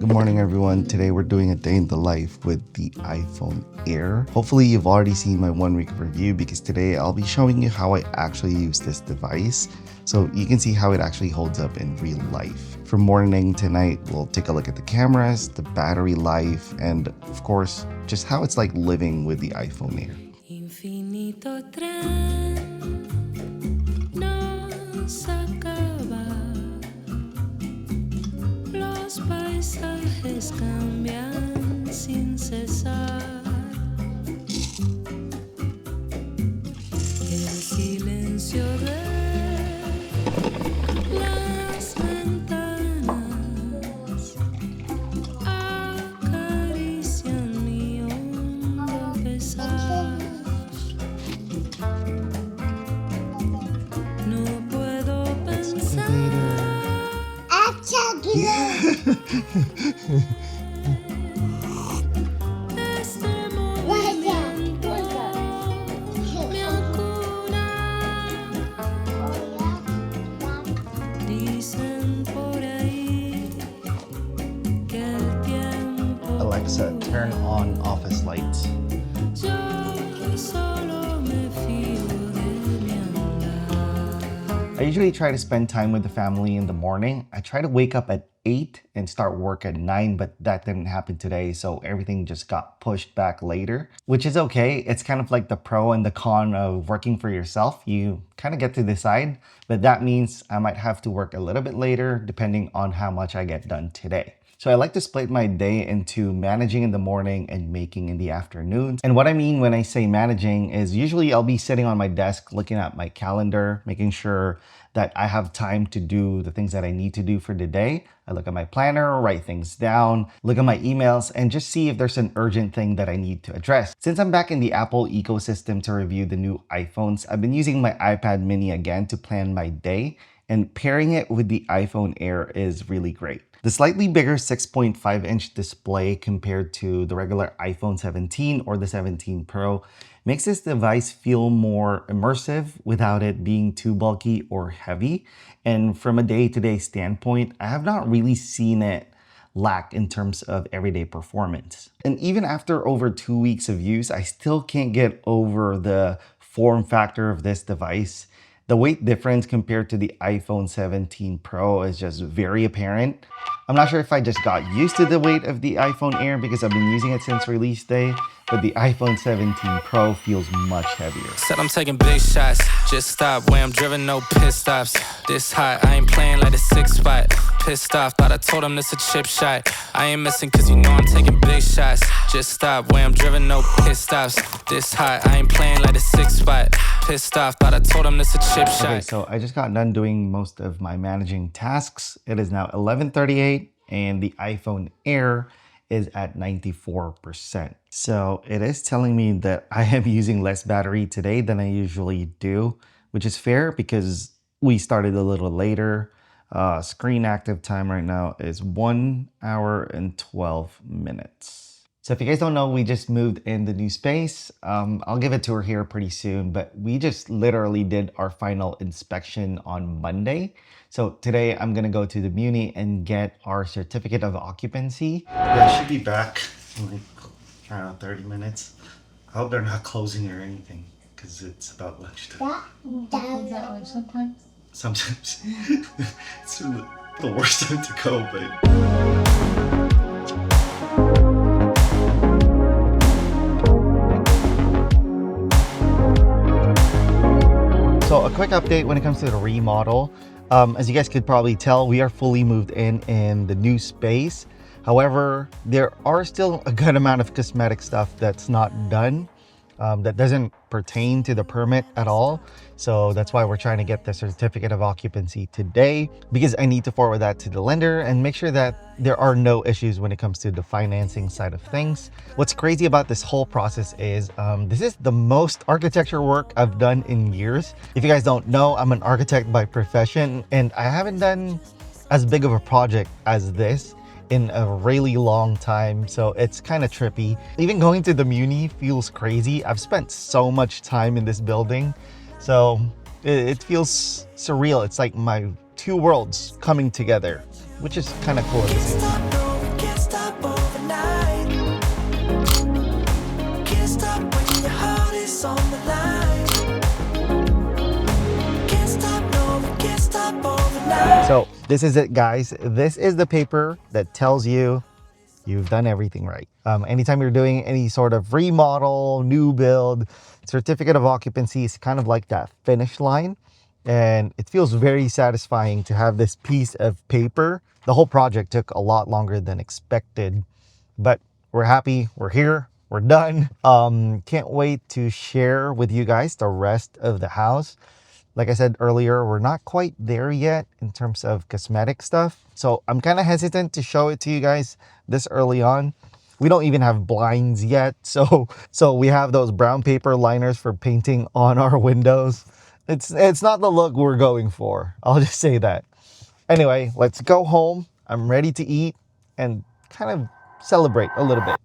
Good morning everyone. Today we're doing a day in the life with the iPhone Air. Hopefully you've already seen my 1 week review because today I'll be showing you how I actually use this device so you can see how it actually holds up in real life. From morning to night, we'll take a look at the cameras, the battery life, and of course, just how it's like living with the iPhone Air. Infinito tren nos acaba, los paisajes cambian sin cesar, el silencio de las ventanas acarician mi hondo pesar. No puedo pensar. Este movimiento me ancora. Dicen por ahí que el tiempo. Alexa, turn on office lights. Yo solo me fío de mi andar. I usually try to spend time with the family in the morning. I try to wake up at 8 and start work at 9, but that didn't happen today, so everything just got pushed back later, which is okay. It's kind of like the pro and the con of working for yourself. You kind of get to decide, but that means I might have to work a little bit later depending on how much I get done today. So I like to split my day into managing in the morning and making in the afternoons. And what I mean when I say managing is usually I'll be sitting on my desk looking at my calendar, making sure that I have time to do the things that I need to do for the day. I look at my planner, write things down, look at my emails, and just see if there's an urgent thing that I need to address. Since I'm back in the Apple ecosystem to review the new iPhones, I've been using my iPad mini again to plan my day, and pairing it with the iPhone Air is really great. The slightly bigger 6.5-inch display compared to the regular iPhone 17 or the 17 Pro makes this device feel more immersive without it being too bulky or heavy. And from a day-to-day standpoint, I have not really seen it lack in terms of everyday performance. And even after over 2 weeks of use, I still can't get over the form factor of this device. The weight difference compared to the iPhone 17 Pro is just very apparent. I'm not sure if I just got used to the weight of the iPhone Air because I've been using it since release day, but the iPhone 17 Pro feels much heavier. Said I'm taking big shots, just stop where I'm driven, no pit stops. This hot, I ain't playing like a 6 spot. Pissed off, thought I told him this a chip shot. I ain't missing cause you know I'm taking big shots. Just stop where I'm driven, no pit stops. This hot, I ain't playing like a 6 spot. Pissed off, thought I told him this a chip shot. Okay, so I just got done doing most of my managing tasks. It is now 11:38 and the iPhone Air is at 94%. So it is telling me that I am using less battery today than I usually do, which is fair because we started a little later. Screen active time right now is 1 hour and 12 minutes. So if you guys don't know, we just moved in the new space. I'll give a tour here pretty soon, but we just literally did our final inspection on Monday. So today I'm gonna go to the Muni and get our certificate of occupancy. Yeah, I should be back in like around 30 minutes. I hope they're not closing or anything because it's about lunchtime. Is that like sometimes? Sometimes it's the worst time to go, but so a quick update when it comes to the remodel. As you guys could probably tell, we are fully moved in the new space. However, there are still a good amount of cosmetic stuff that's not done. That doesn't pertain to the permit at all. So that's why we're trying to get the certificate of occupancy today, because I need to forward that to the lender and make sure that there are no issues when it comes to the financing side of things. What's crazy about this whole process is this is the most architecture work I've done in years. If you guys don't know, I'm an architect by profession and I haven't done as big of a project as this in a really long time, so it's kind of trippy. Even going to the Muni feels crazy. I've spent so much time in this building, so it feels surreal. It's like my two worlds coming together, which is kind of cool at the same time. us on the line. Can't stop, no, we can't stop overnight. So this is it, guys. This is the paper that tells you you've done everything right. Anytime you're doing any sort of remodel, new build, certificate of occupancy is kind of like that finish line. And it feels very satisfying to have this piece of paper. The whole project took a lot longer than expected, but we're happy, we're here, we're done. Can't wait to share with you guys the rest of the house. Like I said earlier, we're not quite there yet in terms of cosmetic stuff. So I'm kind of hesitant to show it to you guys this early on. We don't even have blinds yet. So we have those brown paper liners for painting on our windows. It's not the look we're going for. I'll just say that. Anyway, let's go home. I'm ready to eat and kind of celebrate a little bit.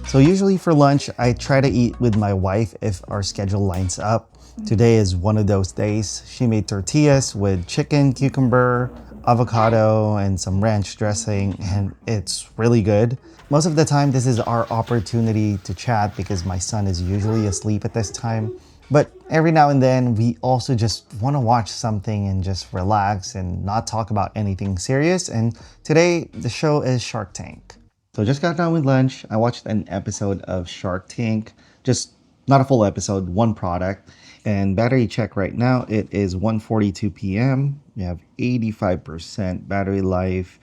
So usually for lunch, I try to eat with my wife if our schedule lines up. Today is one of those days. She made tortillas with chicken, cucumber, avocado, and some ranch dressing, and it's really good. Most of the time, this is our opportunity to chat because my son is usually asleep at this time. But every now and then, we also just want to watch something and just relax and not talk about anything serious. And today, the show is Shark Tank. So just got done with lunch. I watched an episode of Shark Tank, just not a full episode, one product. And battery check right now, it is 1:42 p.m. We have 85% battery life,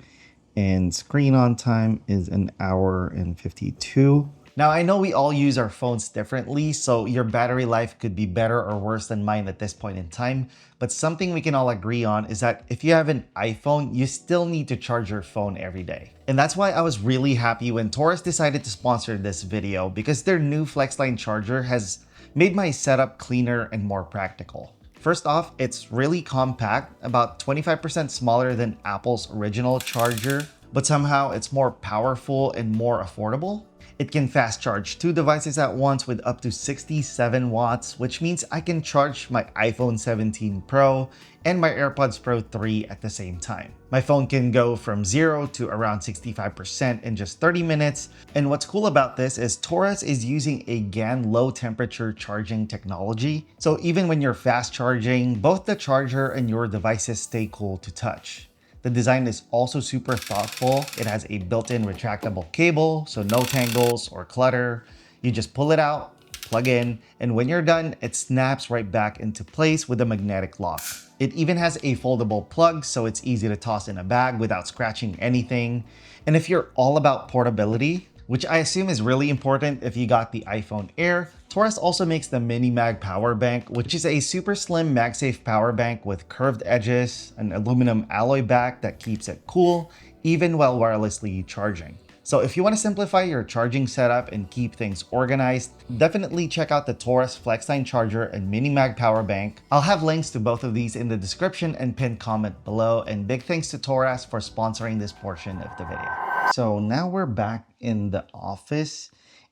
and screen on time is 1 hour and 52. Now, I know we all use our phones differently, so your battery life could be better or worse than mine at this point in time. But something we can all agree on is that if you have an iPhone, you still need to charge your phone every day. And that's why I was really happy when Torras decided to sponsor this video, because their new Flexline charger has made my setup cleaner and more practical. First off, it's really compact, about 25% smaller than Apple's original charger, but somehow it's more powerful and more affordable. It can fast charge 2 devices at once with up to 67 watts, which means I can charge my iPhone 17 Pro and my AirPods Pro 3 at the same time. My phone can go from 0 to around 65% in just 30 minutes. And what's cool about this is Torras is using a GaN low temperature charging technology. So even when you're fast charging, both the charger and your devices stay cool to touch. The design is also super thoughtful. It has a built-in retractable cable, so no tangles or clutter. You just pull it out, plug in, and when you're done, it snaps right back into place with a magnetic lock. It even has a foldable plug, so it's easy to toss in a bag without scratching anything. And if you're all about portability, which I assume is really important if you got the iPhone Air, Torras also makes the Minimag power bank, which is a super slim MagSafe power bank with curved edges, an aluminum alloy back that keeps it cool, even while wirelessly charging. So if you want to simplify your charging setup and keep things organized, definitely check out the Torras Flexline charger and Minimag power bank. I'll have links to both of these in the description and pinned comment below, and big thanks to Torras for sponsoring this portion of the video. So now we're back in the office,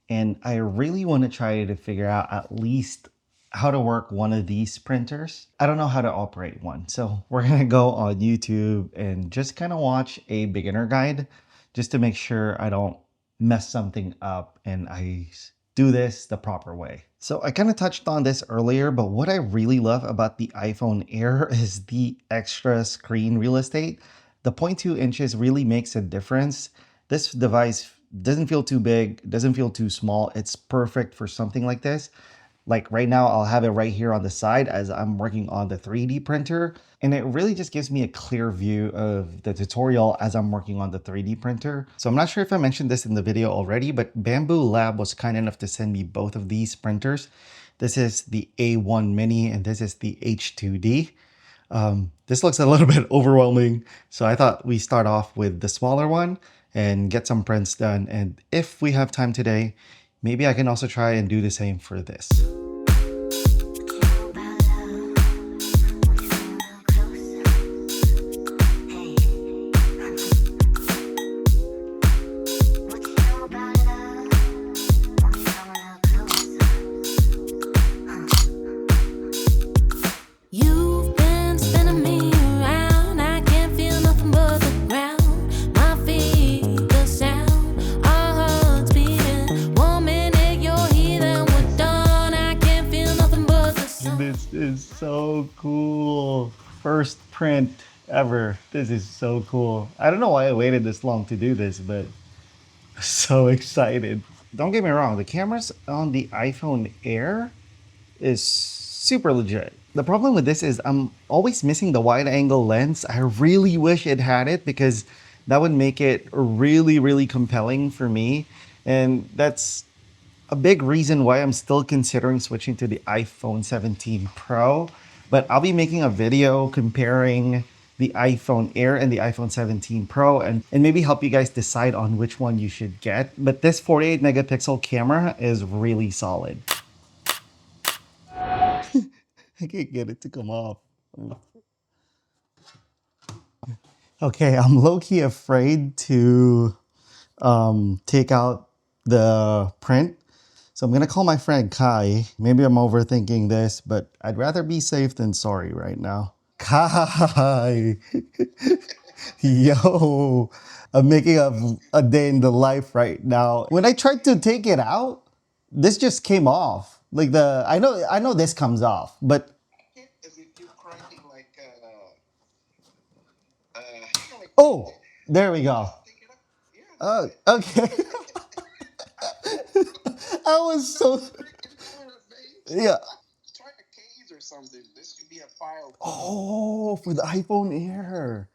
and I really want to try to figure out at least how to work one of these printers. I don't know how to operate one, so we're gonna go on YouTube and just kind of watch a beginner guide just to make sure I don't mess something up and I do this the proper way. So I kind of touched on this earlier, but what I really love about the iPhone Air is the extra screen real estate. The 0.2 inches really makes a difference. This device doesn't feel too big, doesn't feel too small. It's perfect for something like this. Like right now, I'll have it right here on the side as I'm working on the 3D printer. And it really just gives me a clear view of the tutorial as I'm working on the 3D printer. So I'm not sure if I mentioned this in the video already, but Bamboo Lab was kind enough to send me both of these printers. This is the A1 Mini and this is the H2D. This looks a little bit overwhelming. So I thought we start off with the smaller one and get some prints done. And if we have time today, maybe I can also try and do the same for this. You've been spinning me around. I can't feel nothing but the ground. My feet, the sound, our hearts beating. 1 minute you're here, then we're done. So cool. First print ever. This is so cool. I don't know why I waited this long to do this, but so excited. Don't get me wrong, the cameras on the iPhone Air is super legit. The problem with this is I'm always missing the wide angle lens. I really wish it had it because that would make it really, really compelling for me. And that's a big reason why I'm still considering switching to the iPhone 17 Pro. But I'll be making a video comparing the iPhone Air and the iPhone 17 Pro and maybe help you guys decide on which one you should get. But this 48 megapixel camera is really solid. I can't get it to come off. Okay, I'm low-key afraid to take out the print. So I'm gonna call my friend Kai. Maybe I'm overthinking this, but I'd rather be safe than sorry right now. Kai! Yo! I'm making a day in the life right now. When I tried to take it out, this just came off. Like I know this comes off, but oh, there we go. Oh, okay. I was so yeah. Oh, for the iPhone Air.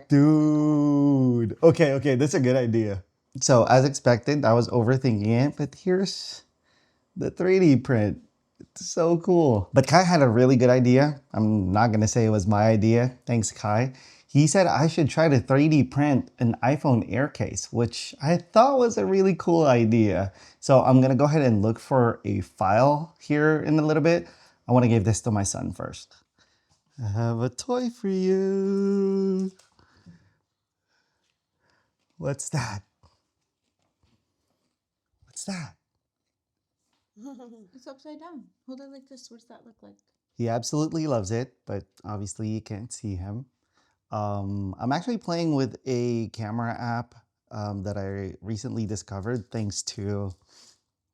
Dude. Okay, that's a good idea. So as expected, I was overthinking it, but here's the 3D print. It's so cool. But Kai had a really good idea. I'm not gonna say it was my idea. Thanks, Kai. He said I should try to 3D print an iPhone Air case, which I thought was a really cool idea. So I'm gonna go ahead and look for a file here in a little bit. I wanna give this to my son first. I have a toy for you. What's that? What's that? It's upside down. Hold it like this. What does that look like? He absolutely loves it, but obviously you can't see him. I'm actually playing with a camera app that I recently discovered thanks to,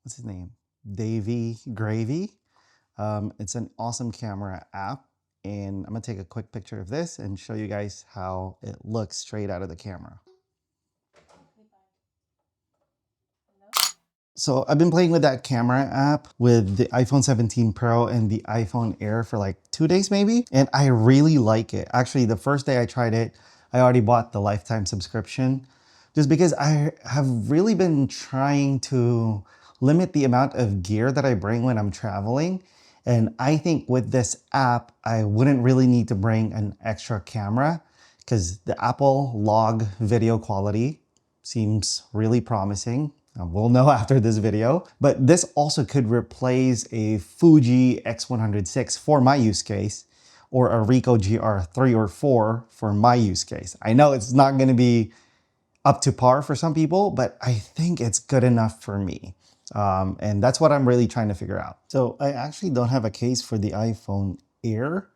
what's his name? Davey Gravy. It's an awesome camera app, and I'm gonna take a quick picture of this and show you guys how it looks straight out of the camera. So I've been playing with that camera app with the iPhone 17 Pro and the iPhone Air for like 2 days maybe, and I really like it. Actually, the first day I tried it, I already bought the lifetime subscription just because I have really been trying to limit the amount of gear that I bring when I'm traveling. And I think with this app, I wouldn't really need to bring an extra camera because the Apple log video quality seems really promising. We'll know after this video, but this also could replace a Fuji X106 for my use case, or a Ricoh GR3 or 4 for my use case. I know it's not gonna be up to par for some people, but I think it's good enough for me. And that's what I'm really trying to figure out. So I actually don't have a case for the iPhone Air,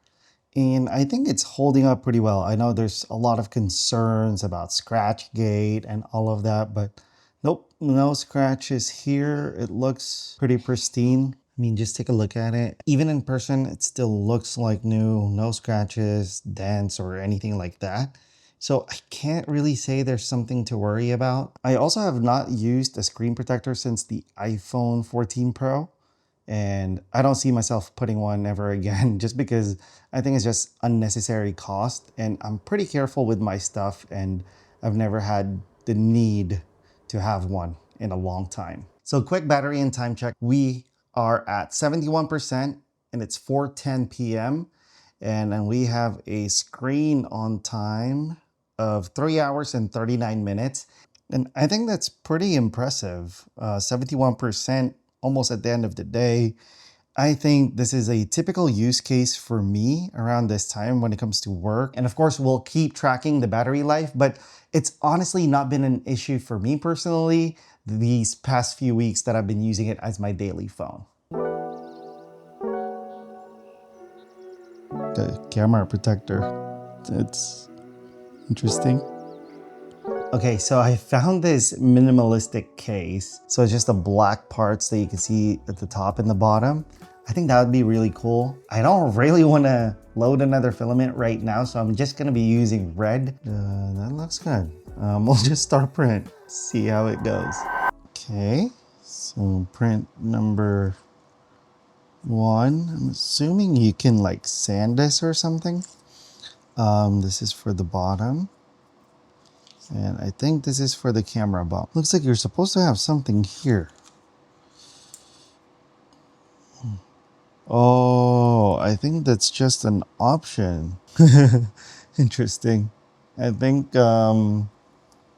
and I think it's holding up pretty well. I know there's a lot of concerns about Scratchgate and all of that, but nope, no scratches here. It looks pretty pristine. I mean, just take a look at it. Even in person, it still looks like new, no scratches, dents, or anything like that. So I can't really say there's something to worry about. I also have not used a screen protector since the iPhone 14 Pro. And I don't see myself putting one ever again just because I think it's just unnecessary cost. And I'm pretty careful with my stuff, and I've never had the need to have one in a long time. So quick battery and time check. We are at 71% and it's 4:10 p.m. And then we have a screen on time of 3 hours and 39 minutes. And I think that's pretty impressive. 71% almost at the end of the day. I think this is a typical use case for me around this time when it comes to work. And of course, we'll keep tracking the battery life, but it's honestly not been an issue for me personally these past few weeks that I've been using it as my daily phone. The camera protector, it's interesting. Okay, so I found this minimalistic case. So it's just the black parts that you can see at the top and the bottom. I think that would be really cool. I don't really want to load another filament right now, so I'm just gonna be using red. That looks good. We'll just start print, see how it goes. Okay, so print number 1. I'm assuming you can like sand this or something. This is for the bottom. And I think this is for the camera bump. Looks like you're supposed to have something here. Oh, I think that's just an option. Interesting. I think it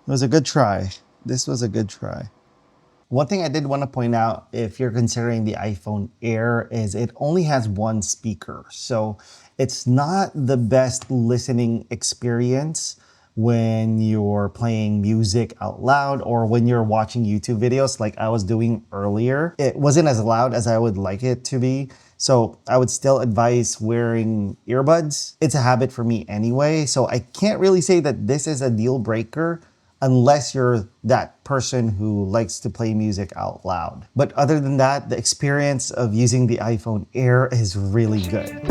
was a good try. This was a good try. One thing I did want to point out if you're considering the iPhone Air is it only has one speaker. So it's not the best listening experience when you're playing music out loud or when you're watching YouTube videos like I was doing earlier. It wasn't as loud as I would like it to be. So I would still advise wearing earbuds. It's a habit for me anyway. So I can't really say that this is a deal breaker unless you're that person who likes to play music out loud. But other than that, the experience of using the iPhone Air is really good.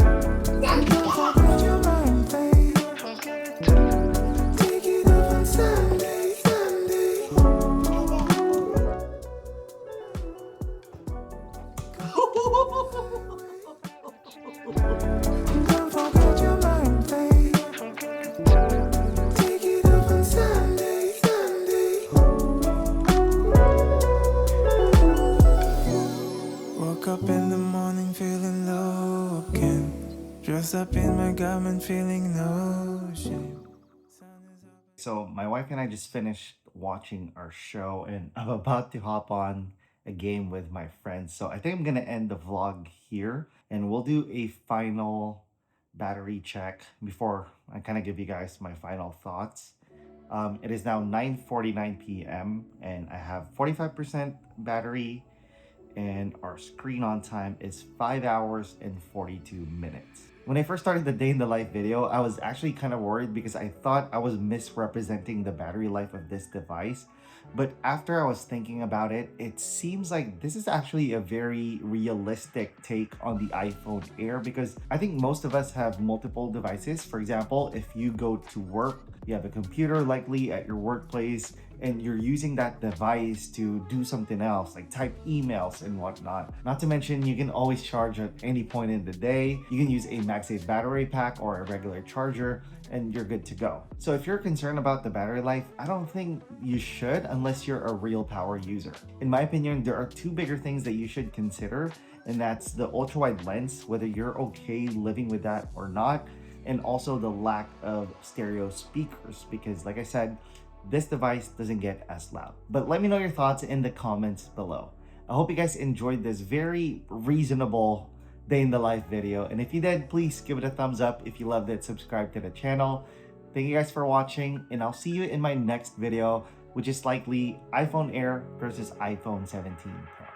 Woke up in the morning feeling low again. Dressed up in my garment feeling no shame. So my wife and I just finished watching our show and I'm about to hop on a game with my friends. So I think I'm gonna end the vlog here and we'll do a final battery check before I kind of give you guys my final thoughts. It is now 9:49 p.m. and I have 45% battery and our screen on time is 5 hours and 42 minutes. When I first started the day in the life video, I was actually kind of worried because I thought I was misrepresenting the battery life of this device. But after I was thinking about it, it seems like this is actually a very realistic take on the iPhone Air because I think most of us have multiple devices. For example, if you go to work, you have a computer likely at your workplace and you're using that device to do something else like type emails and whatnot. Not to mention you can always charge at any point in the day. You can use a MagSafe battery pack or a regular charger and you're good to go. So if you're concerned about the battery life, I don't think you should unless you're a real power user. In my opinion, there are two bigger things that you should consider, and that's the ultra-wide lens, whether you're okay living with that or not, and also the lack of stereo speakers because like I said, this device doesn't get as loud. But let me know your thoughts in the comments below. I hope you guys enjoyed this very reasonable day in the life video, and if you did, please give it a thumbs up. If you loved it, subscribe to the channel. Thank you guys for watching, and I'll see you in my next video, which is likely iPhone Air versus iPhone 17 Pro.